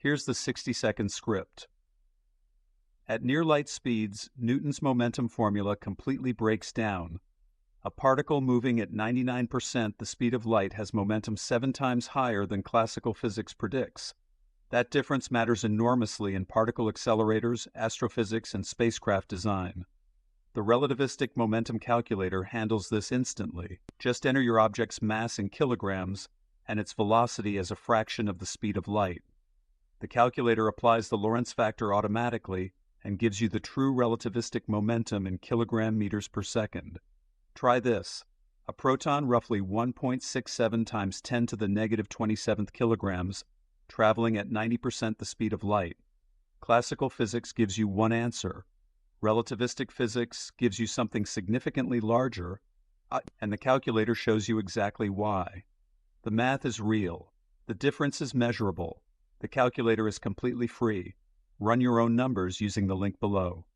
Here's the 60-second script. At near light speeds, Newton's momentum formula completely breaks down. A particle moving at 99% the speed of light has momentum 7 times higher than classical physics predicts. That difference matters enormously in particle accelerators, astrophysics, and spacecraft design. The relativistic momentum calculator handles this instantly. Just enter your object's mass in kilograms and its velocity as a fraction of the speed of light. The calculator applies the Lorentz factor automatically and gives you the true relativistic momentum in kilogram meters per second. Try this. A proton roughly 1.67 times 10 to the negative 27th kilograms, traveling at 90% the speed of light. Classical physics gives you one answer. Relativistic physics gives you something significantly larger, and the calculator shows you exactly why. The math is real. The difference is measurable. The calculator is completely free. Run your own numbers using the link below.